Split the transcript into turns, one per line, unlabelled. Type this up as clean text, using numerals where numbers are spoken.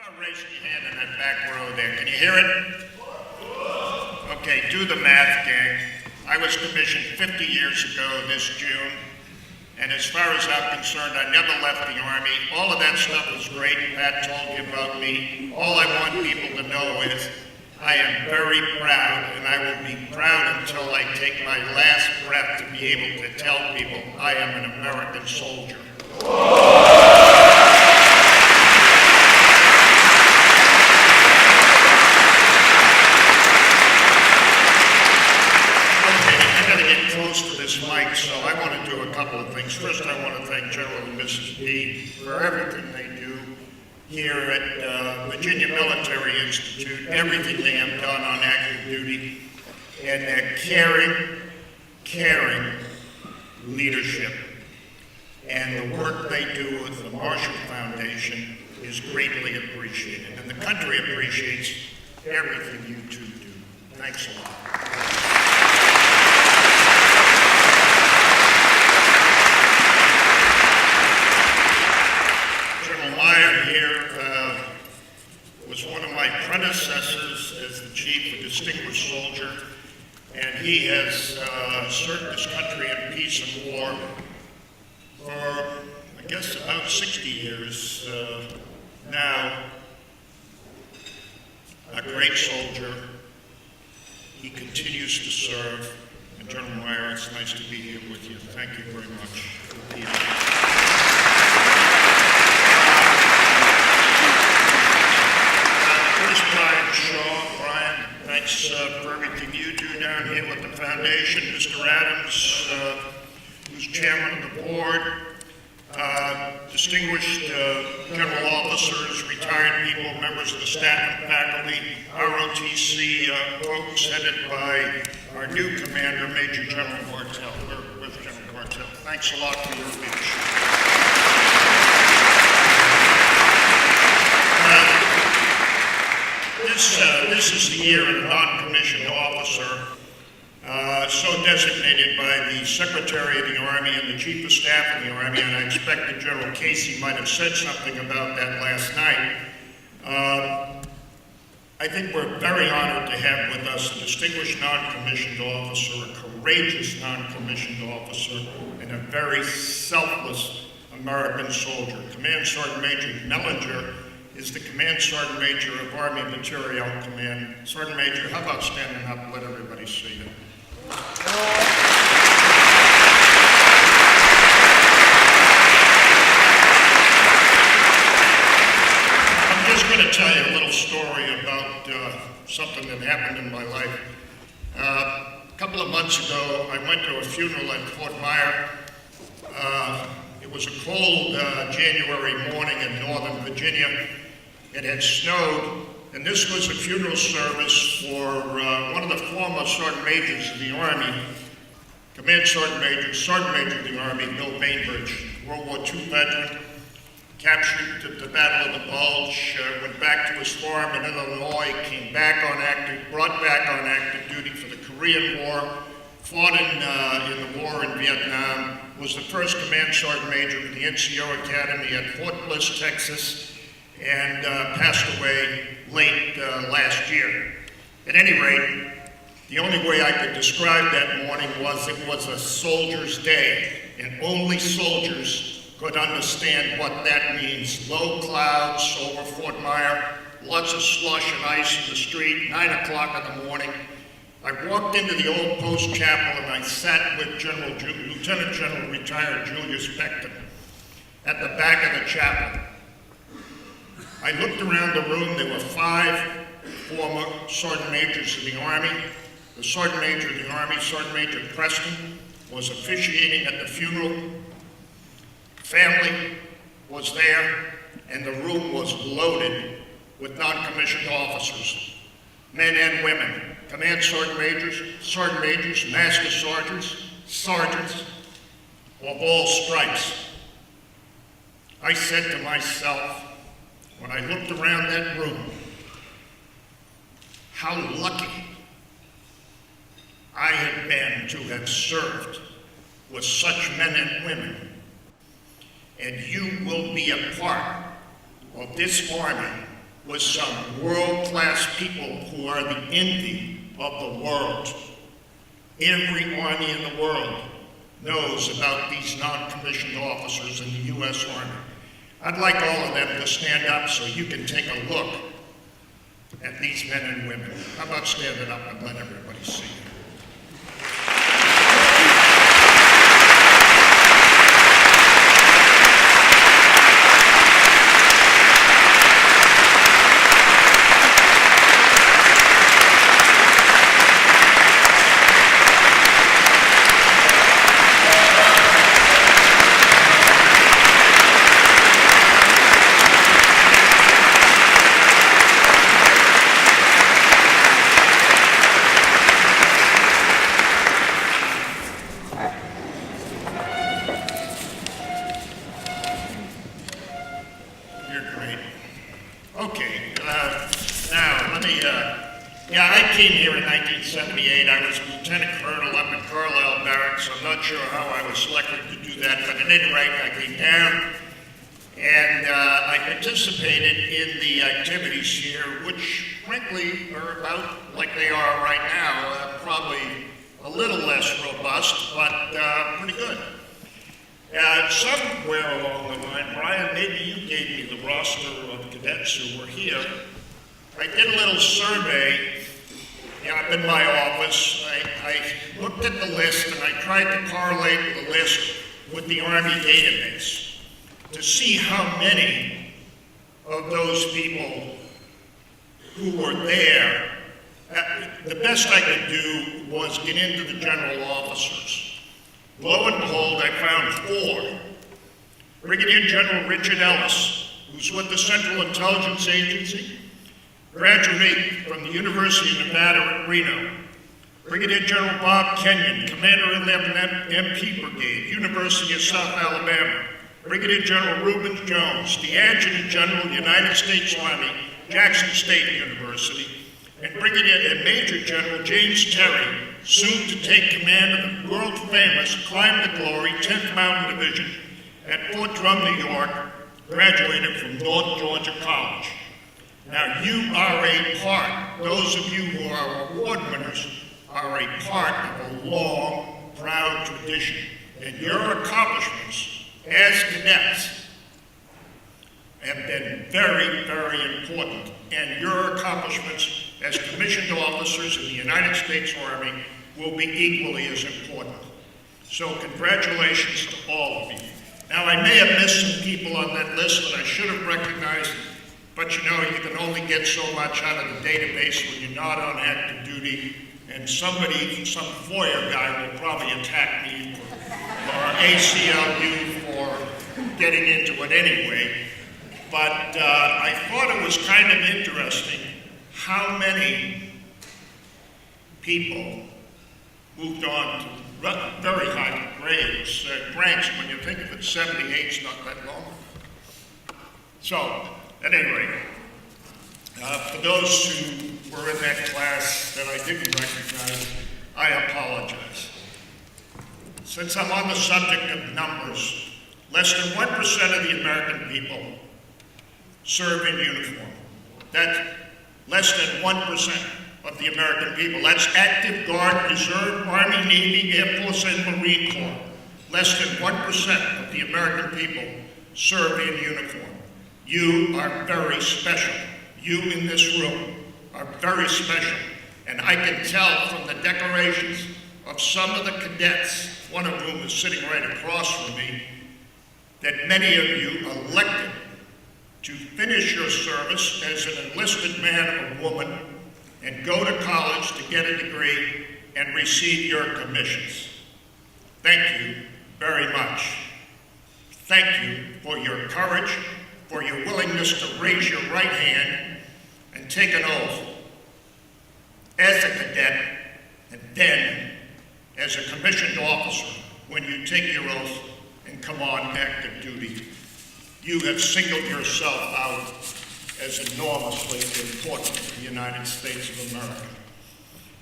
about raising your hand in that back row there? Can you hear it? Okay, do the math, gang. I was commissioned 50 years ago this June, and as far as I'm concerned, I never left the Army. All of that stuff is great. Pat told you about me. All I want people to know is I am very proud, and I will be proud until I take my last breath to be able to tell people I am an American soldier. To this mic, so I want to do a couple of things. First, I want to thank General and Mrs. B for everything they do here at Virginia Military Institute, everything they have done on active duty, and their caring leadership. And the work they do with the Marshall Foundation is greatly appreciated, and the country appreciates everything you two do. Thanks a lot. Was one of my predecessors as the chief, a distinguished soldier, and he has served this country in peace and war for, I guess, about 60 years now. A great soldier. He continues to serve. And General Meyer, it's nice to be here with you. Thank you very much. Brian, thanks for everything you do down here with the foundation. Mr. Adams, who's chairman of the board, distinguished general officers, retired people, members of the staff and faculty, ROTC folks headed by our new commander, Major General Martell. We're with General Martell. Thanks a lot for your leadership. This is the year of the non-commissioned officer, so designated by the Secretary of the Army and the Chief of Staff of the Army, and I expect that General Casey might have said something about that last night. I think we're very honored to have with us a distinguished non-commissioned officer, a courageous non-commissioned officer, and a very selfless American soldier. Command Sergeant Major Mellinger is the Command Sergeant Major of Army Materiel Command. Sergeant Major, how about standing up and let everybody see you? I'm just going to tell you a little story about something that happened in my life. A couple of months ago, I went to a funeral at Fort Myer. It was a cold January morning in Northern Virginia. It had snowed, and this was a funeral service for one of the former Sergeant Majors of the Army, Command Sergeant Major of the Army, Bill Bainbridge, World War II veteran, captured at the Battle of the Bulge, went back to his farm in Illinois, brought back on active duty for the Korean War, fought in the war in Vietnam, was the first Command Sergeant Major of the NCO Academy at Fort Bliss, Texas, and passed away late last year. At any rate, the only way I could describe that morning was it was a soldier's day, and only soldiers could understand what that means. Low clouds over Fort Myer, lots of slush and ice in the street, 9 o'clock in the morning. I walked into the old post chapel and I sat with Lieutenant General retired Julius Beckton at the back of the chapel. I looked around the room. There were 5 former Sergeant Majors of the Army. The Sergeant Major of the Army, Sergeant Major Preston, was officiating at the funeral. Family was there, and the room was loaded with non-commissioned officers, men and women, Command Sergeant Majors, Master Sergeants of all stripes. I said to myself, when I looked around that room, how lucky I had been to have served with such men and women. And you will be a part of this Army with some world-class people who are the envy of the world. Every army in the world knows about these non-commissioned officers in the U.S. Army. I'd like all of them to stand up so you can take a look at these men and women. How about standing up and let everybody see you? I came here in 1978. I was a lieutenant colonel up at Carlisle Barracks. I'm not sure how I was selected to do that, but at any rate, I came down and I participated in the activities here, which frankly are about like they are right now, probably a little less robust, but pretty good. Somewhere along the line, Brian, maybe you gave me the roster of cadets who were here. I did a little survey up in my office. I looked at the list and I tried to correlate the list with the Army database to see how many of those people who were there. The best I could do was get into the general officers. Lo and behold, I found 4. Brigadier General Richard Ellis, who's with the Central Intelligence Agency, graduate from the University of Nevada at Reno. Brigadier General Bob Kenyon, Commander 11th MP Brigade, University of South Alabama. Brigadier General Reuben Jones, the Adjutant General of the United States Army, Jackson State University. And Brigadier and Major General James Terry, soon to take command of the world-famous Climb to Glory 10th Mountain Division at Fort Drum, New York, graduated from North Georgia College. Now you are a part, those of you who are award winners, are a part of a long, proud tradition. And your accomplishments as cadets have been very, very important. And your accomplishments as commissioned officers in the United States Army will be equally as important. So congratulations to all of you. Now I may have missed some people on that list that I should have recognized, but you know, you can only get so much out of the database when you're not on active duty, and somebody, some FOIA guy will probably attack me or ACLU for getting into it anyway. But I thought it was kind of interesting how many people moved on to very high grades, ranks. When you think of it, 78's not that long. So, at any rate, for those who were in that class that I didn't recognize, I apologize. Since I'm on the subject of numbers, less than 1% of the American people serve in uniform. That's less than 1% of the American people. That's active Guard, Reserve, Army, Navy, Air Force, and Marine Corps. Less than 1% of the American people serve in uniform. You are very special. You in this room are very special. And I can tell from the decorations of some of the cadets, one of whom is sitting right across from me, that many of you elected to finish your service as an enlisted man or woman and go to college to get a degree and receive your commissions. Thank you very much. Thank you for your courage, for your willingness to raise your right hand and take an oath as a cadet and then as a commissioned officer when you take your oath and come on active duty. You have singled yourself out as enormously important to the United States of America.